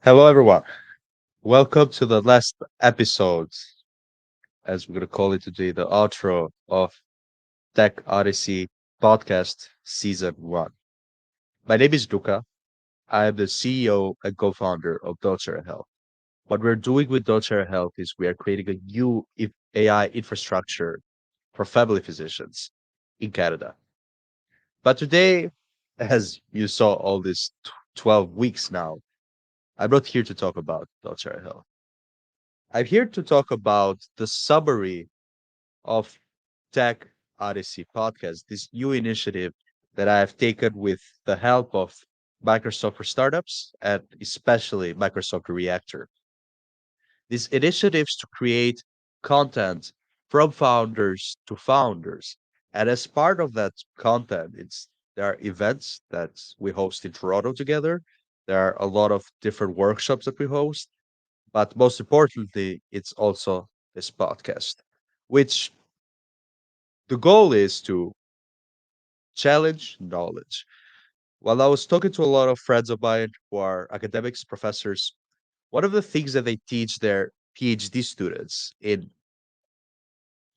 Hello, everyone. Welcome to the last episode, as we're going to call it today, the outro of Tech Odyssey podcast season one. My name is Luka. I am the CEO and co founder of Docere Health. What we're doing with Docere Health is we are creating a new AI infrastructure for family physicians in Canada. But today, as you saw all these 12 weeks now, I'm not here to talk about Docere Health. I'm here to talk about the summary of Tech Odyssey podcast, this new initiative that I have taken with the help of Microsoft for startups and especially Microsoft Reactor. These initiatives to create content from founders to founders. And as part of that content, there are events that we host in Toronto together. There are a lot of different workshops that we host, but most importantly, it's also this podcast, which the goal is to challenge knowledge. While I was talking to a lot of friends of mine who are academics, professors, one of the things that they teach their PhD students in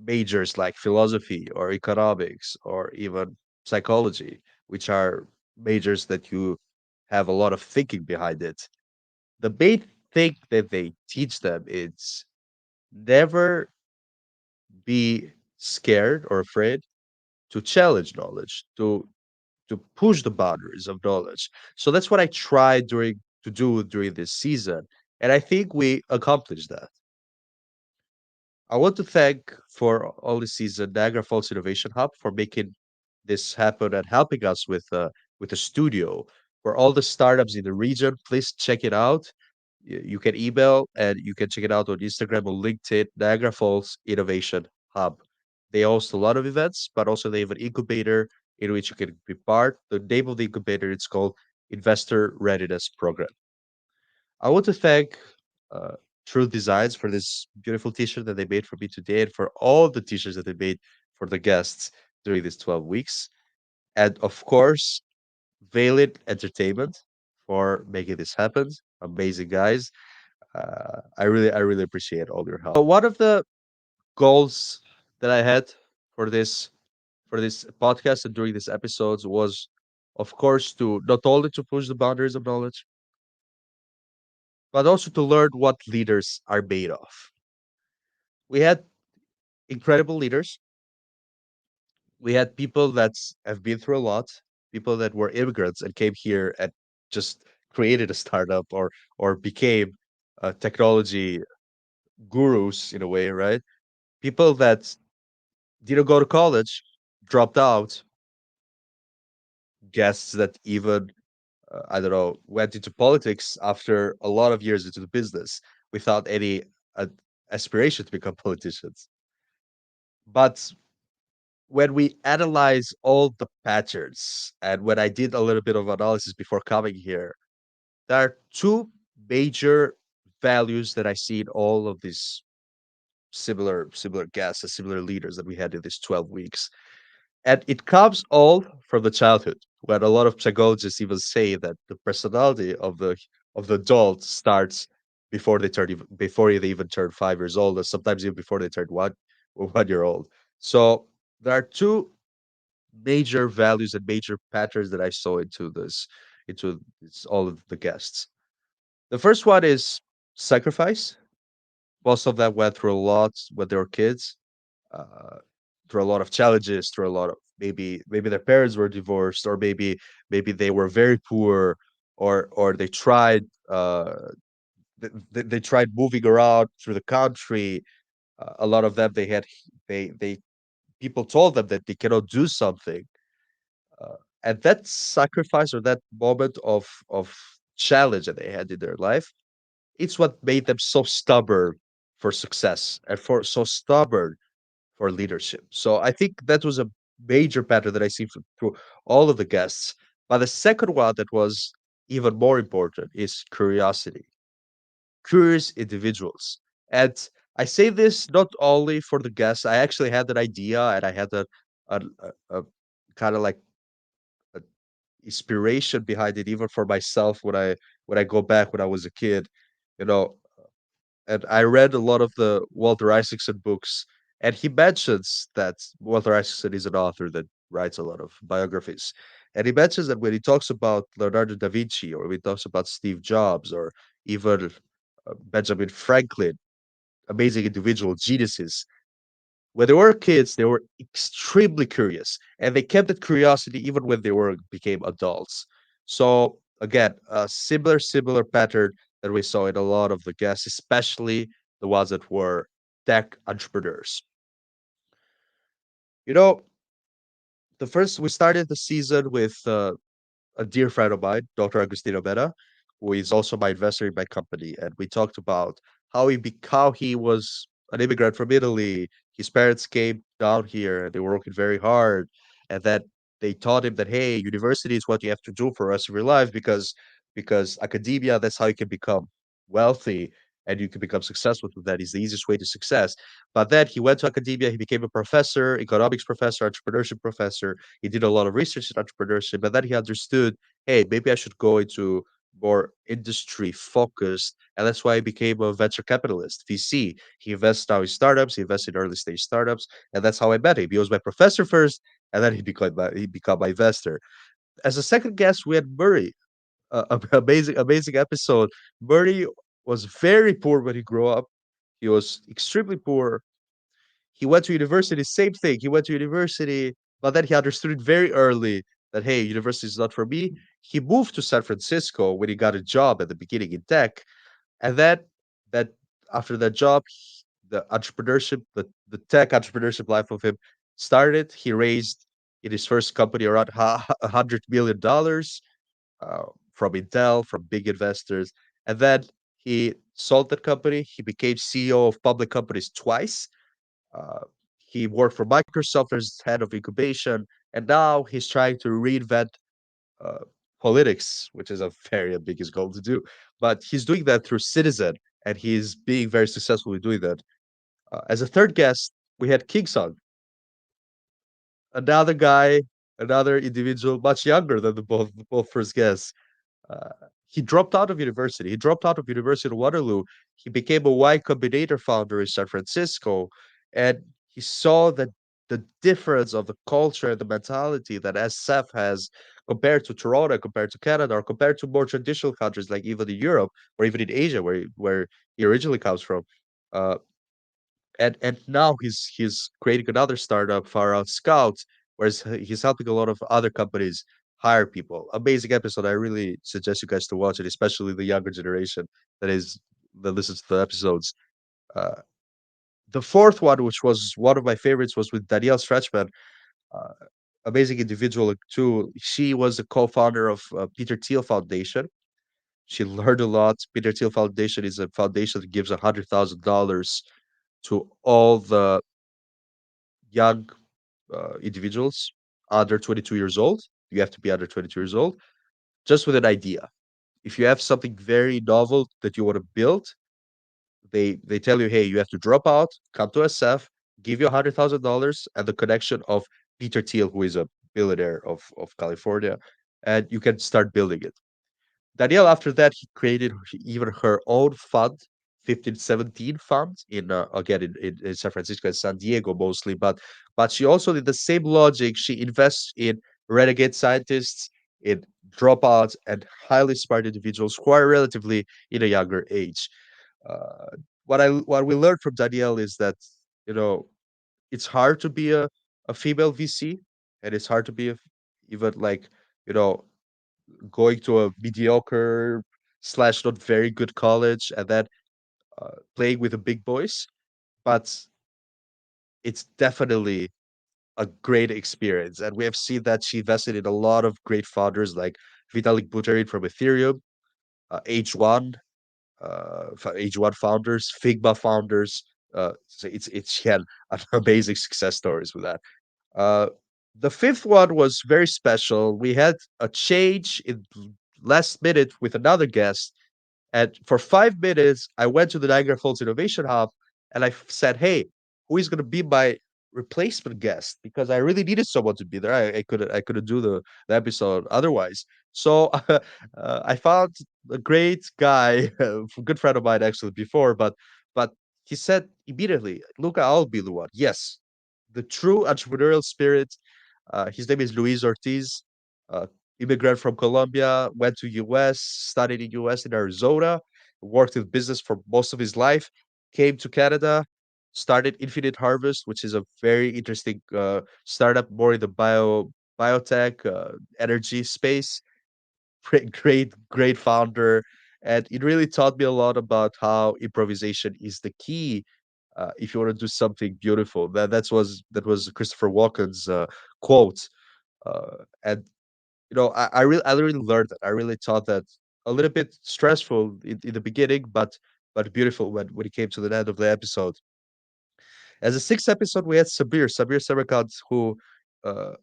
majors like philosophy or economics or even psychology, which are majors that you have a lot of thinking behind it, the main thing that they teach them is never be scared or afraid to challenge knowledge, to push the boundaries of knowledge. So that's what I tried to do during this season, and I think we accomplished that. I want to thank for all this season Niagara Falls Innovation Hub for making this happen and helping us with a studio for all the startups in the region. Please check it out. You can email and you can check it out on Instagram or LinkedIn. Niagara Falls Innovation Hub. They host a lot of events, but also they have an incubator in which you can be part. The name of the incubator it's called Investor Readiness Program. I want to thank uh, True Designs for this beautiful T-shirt that they made for me today, and for all the T-shirts that they made for the guests during these 12 weeks, and of course, Valid Entertainment for making this happen. Amazing guys. I really appreciate all your help. So one of the goals that I had for this podcast and during these episodes was, of course, to not only to push the boundaries of knowledge, but also to learn what leaders are made of. We had incredible leaders. We had people that have been through a lot, people that were immigrants and came here and just created a startup or became technology gurus in a way, right? People that didn't go to college, dropped out, guests that even I don't know, went into politics after a lot of years into the business without any uh, aspiration to become politicians. But when we analyze all the patterns, and when I did a little bit of analysis before coming here, there are two major values that I see in all of these similar guests and similar leaders that we had in these 12 weeks. And it comes all from the childhood, when a lot of psychologists even say that the personality of the adult starts before they even turn 5 years old, or sometimes even before they turn 1 year old. So there are two major values and major patterns that I saw into all of the guests. The first one is sacrifice. Most of them went through a lot when they were kids, uh, through a lot of challenges, through a lot of maybe their parents were divorced, or maybe they were very poor, or they tried they tried moving around through the country. A lot of them they people told them that they cannot do something, uh, and that sacrifice or that moment of challenge that they had in their life, it's what made them so stubborn for success and for so stubborn for leadership. So I think that was a major pattern that I see through all of the guests. But the second one that was even more important is curiosity, curious individuals. And I say this not only for the guests. I actually had an idea, and I had a kind of like a inspiration behind it, even for myself, when I when I go back when I was a kid, you know, and I read a lot of the Walter Isaacson books, and he mentions that Walter Isaacson is an author that writes a lot of biographies. And he mentions that when he talks about Leonardo da Vinci, or when he talks about Steve Jobs, or even Benjamin Franklin, amazing individual geniuses, when they were kids, they were extremely curious, and they kept that curiosity even when they were became adults. So again, a similar pattern that we saw in a lot of the guests, especially the ones that were tech entrepreneurs. You know, the first we started the season with a dear friend of mine, Dr. Agustino Mena, who is also my investor in my company, and we talked about how he was an immigrant from Italy. His parents came down here, and they were working very hard, and that they taught him that hey, university is what you have to do for the rest of your life because academia, that's how you can become wealthy and you can become successful with that is the easiest way to success. But then he went to academia, he became a professor, economics professor, entrepreneurship professor. He did a lot of research in entrepreneurship, but then he understood, hey, maybe I should go into more industry focused. And that's why he became a venture capitalist, VC. He invests now in startups, he invests in early stage startups. And that's how I met him. He was my professor first, and then he became my investor. As a second guest, we had Murray. Amazing episode. Murray was very poor when he grew up. He was extremely poor. He went to university, same thing. He went to university, but then he understood it very early that, hey, university is not for me. He moved to San Francisco when he got a job at the beginning in tech. And then that after that job, the entrepreneurship, the tech entrepreneurship life of him started. He raised in his first company around $100 million from Intel, from big investors. And then he sold that company. He became CEO of public companies twice. uh, he worked for Microsoft as head of incubation, and now he's trying to reinvent uh, politics, which is a very ambiguous goal to do. But he's doing that through Citizen, and he's being very successful in doing that. As a third guest, we had King Song, another guy, another individual, much younger than the both first guests. Uh, he dropped out of university. He dropped out of University of Waterloo. He became a Y Combinator founder in San Francisco, and he saw that the difference of the culture and the mentality that SF has compared to Toronto, compared to Canada, or compared to more traditional countries like even in Europe or even in Asia, where he originally comes from. Uh, and now he's creating another startup, Far Out Scout, whereas he's helping a lot of other companies hire people. Amazing episode. I really suggest you guys to watch it, especially the younger generation that listens to the episodes. Uh, the fourth one, which was one of my favorites, was with Danielle Stretchman. Uh, Amazing individual too. She was a co-founder of Peter Thiel Foundation. She learned a lot. Peter Thiel Foundation is a foundation that gives $100,000 to all the young individuals under 22 years old. You have to be under 22 years old, just with an idea. If you have something very novel that you want to build, they tell you, hey, you have to drop out, come to SF, give you $100,000 and the connection of Peter Thiel, who is a billionaire of California, and you can start building it. Danielle, after that, he created even her own fund, 1517 fund in again in San Francisco and San Diego mostly, but she also did the same logic. She invests in renegade scientists, in dropouts, and highly smart individuals who are relatively in a younger age. Uh, what we learned from Danielle is that you know it's hard to be a female VC, and it's hard to be even like you know going to a mediocre slash not very good college and then playing with the big boys. But it's definitely a great experience. And we have seen that she invested in a lot of great founders like Vitalik Buterin from Ethereum, H1, H1 founders, Figma founders. So it's she had an amazing success stories with that. Uh, the fifth one was very special. We had a change in last minute with another guest. And for 5 minutes, I went to the Niagara Falls Innovation Hub and I said, hey, who is going to be my replacement guest because I really needed someone to be there. I couldn't do the episode otherwise. So I found a great guy, a good friend of mine actually before, but he said immediately, "Luca, I'll be the one." Yes, the true entrepreneurial spirit. His name is Luis Ortiz, uh, immigrant from Colombia, went to US, studied in US in Arizona, worked in business for most of his life, came to Canada, started Infinite Harvest, which is a very interesting startup more in the biotech energy space. Great founder, and it really taught me a lot about how improvisation is the key if you want to do something beautiful. That was Christopher Walken's quote, and I really learned that. I really thought that a little bit stressful in the beginning, but beautiful when it came to the end of the episode. As a sixth episode, we had Sabir Samarkand, who uh,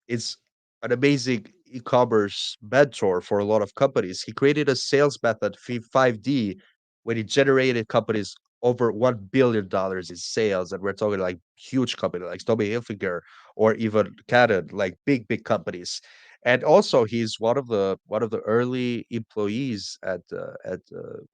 is an amazing e-commerce mentor for a lot of companies. He created a sales method, 5D, when he generated companies over $1 billion in sales, and we're talking like huge companies like Tommy Hilfiger or even Canon, like big companies. And also, he's one of the early employees at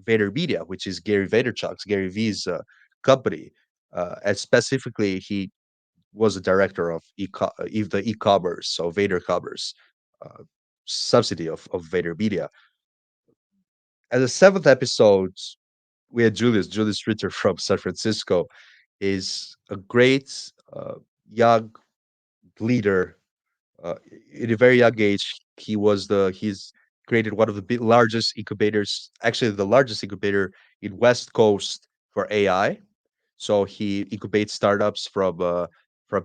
VaynerMedia, which is Gary Vaynerchuk's Gary V's company. And specifically, he was a director of the e-commerce, so Vader Commerce, uh, subsidy of Vader Media. And the seventh episode, we had Julius Ritter from San Francisco, is a great young leader. Uh, in a very young age, he's created one of the largest incubators, actually the largest incubator in West Coast for AI. So he incubates startups from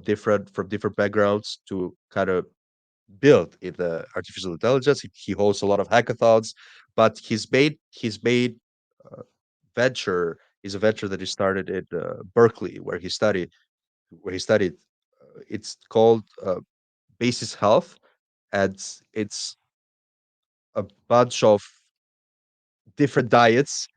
different backgrounds to kind of build in the artificial intelligence. He hosts a lot of hackathons, but his main uh, venture is a venture that he started in Berkeley, where he studied. It's called Basis Health, and it's a bunch of different diets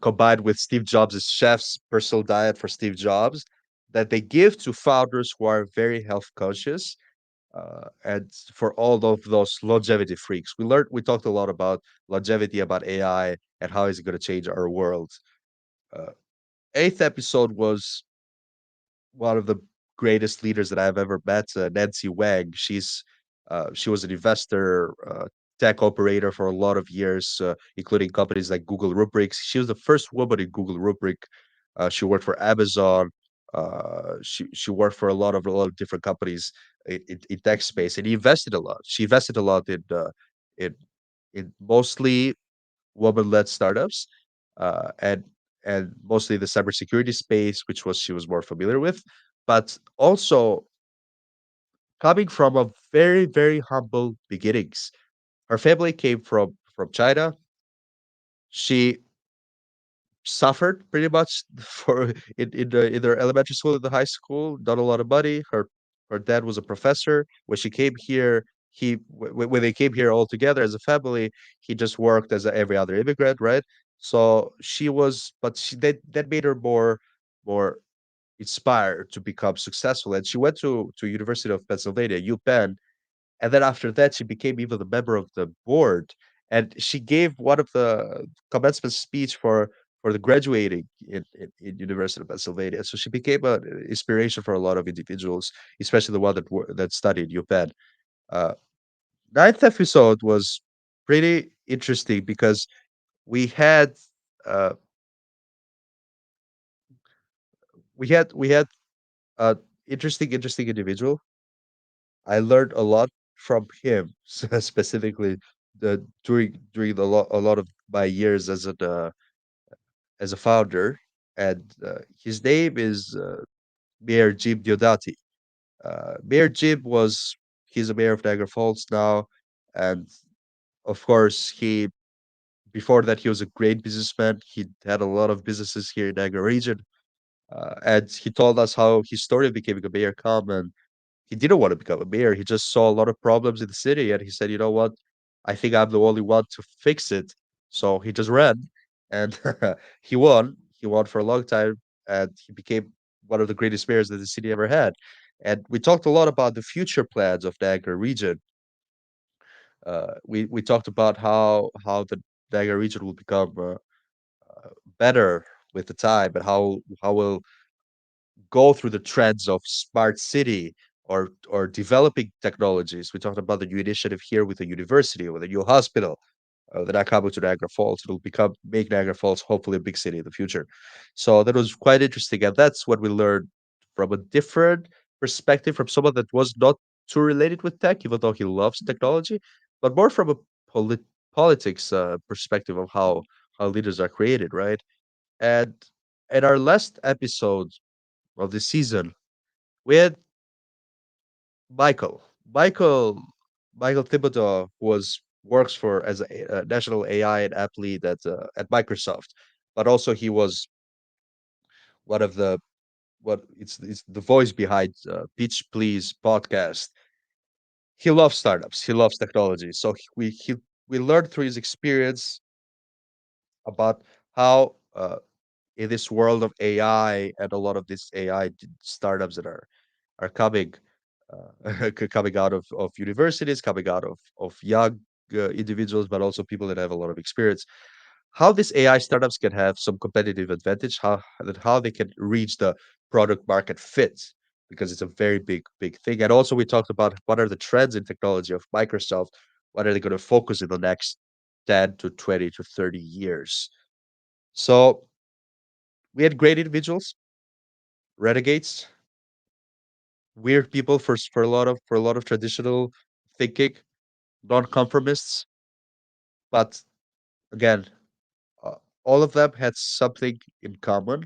combined with Steve Jobs' chef's personal diet for Steve Jobs that they give to founders who are very health conscious, and for all of those longevity freaks. We talked a lot about longevity, about AI, and how is it going to change our world. Uh, Eighth episode was one of the greatest leaders that I've ever met, Nancy Wang. She was an investor, tech operator for a lot of years, including companies like Google Rubrics. She was the first woman in Google Rubric. She worked for Amazon. She worked for a lot of different companies in tech space, and he invested a lot. She invested a lot in in mostly woman-led startups, and mostly the cybersecurity space, which was she was more familiar with, but also coming from a very humble beginnings. Her family came from China. She suffered pretty much for in their elementary school, in the high school, not a lot of money. Her dad was a professor. When she came here, when they came here all together as a family, he just worked as every other immigrant, right? So she was, but that made her more inspired to become successful. And she went to University of Pennsylvania, UPenn, and then after that, she became even a member of the board. And she gave one of the commencement speech for the graduating in University of Pennsylvania. So she became an inspiration for a lot of individuals, especially the one that studied UPenn. Uh, Ninth episode was pretty interesting because we had uh, we had an interesting individual. I learned a lot from him, specifically during a lot of my years as a founder, and his name is Mayor Jim Diodati. Mayor Jim he's a mayor of Niagara Falls now, and of course he before that he was a great businessman. He had a lot of businesses here in Niagara region, and he told us how his story of becoming a mayor come, and he didn't want to become a mayor. He just saw a lot of problems in the city, and he said, "You know what? I think I'm the only one to fix it." So he just ran, and he won. He won for a long time, and he became one of the greatest mayors that the city ever had. And we talked a lot about the future plans of Niagara region. We talked about how the Niagara region will become better with the time, and how will go through the trends of smart city or developing technologies. We talked about the new initiative here with the university, with a new hospital, that are coming to Niagara Falls. It'll become make Niagara Falls hopefully a big city in the future. So that was quite interesting, and that's what we learned from a different perspective from someone that was not too related with tech, even though he loves technology, but more from a politics perspective of how leaders are created, right? And in our last episode of the season, we had Michael. Michael Michael Thibodeau was works for as a national AI and app lead at Microsoft, but also he was one of the what it's the voice behind Pitch Please podcast. He loves startups. He loves technology. So we learned through his experience about how in this world of AI and a lot of these AI startups that are coming coming out of universities, coming out of young individuals, but also people that have a lot of experience. How these AI startups can have some competitive advantage, how they can reach the product market fit, because it's a very big thing. And also we talked about what are the trends in technology of Microsoft, what are they going to focus in the next 10 to 20 to 30 years. So we had great individuals, renegades, weird people for a lot of traditional thinking, non-conformists, but again, uh, all of them had something in common.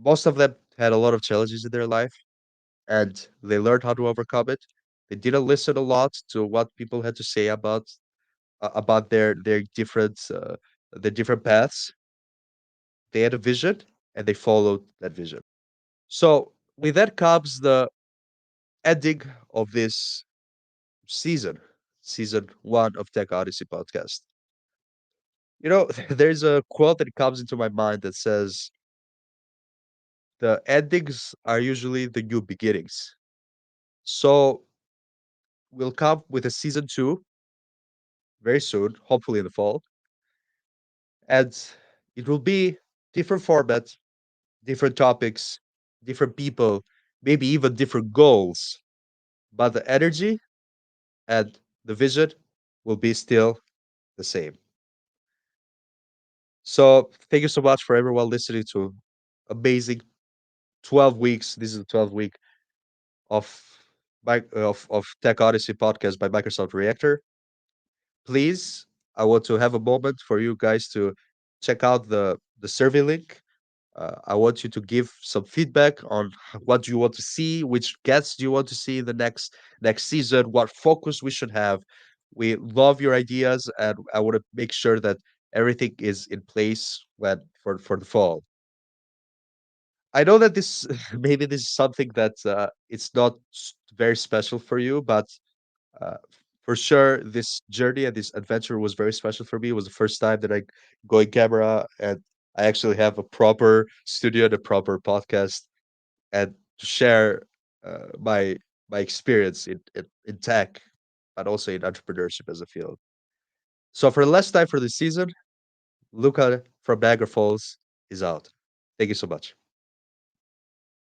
Most of them had a lot of challenges in their life, and they learned how to overcome it. They didn't listen a lot to what people had to say about their different paths. They had a vision, and they followed that vision. So with that comes the ending of this season, season one of Tech Odyssey podcast. There's a quote that comes into my mind that says, the endings are usually the new beginnings. So we'll come with a season two very soon, hopefully in the fall. And it will be different format, different topics, different people, maybe even different goals. But the energy and the vision will be still the same. So thank you so much for everyone listening to amazing 12 weeks. This is the 12th week of of Tech Odyssey podcast by Microsoft Reactor. Please, I want to have a moment for you guys to check out the survey link. I want you to give some feedback on what you want to see, which guests do you want to see in the next season, what focus we should have. We love your ideas, and I want to make sure that everything is in place when for the fall. I know that this maybe this is something that it's not very special for you, but uh, for sure, this journey and this adventure was very special for me. It was the first time that I go in camera and I actually have a proper studio and a proper podcast and to share my experience in tech, but also in entrepreneurship as a field. So for the last time for this season, Luca from Niagara Falls is out. Thank you so much.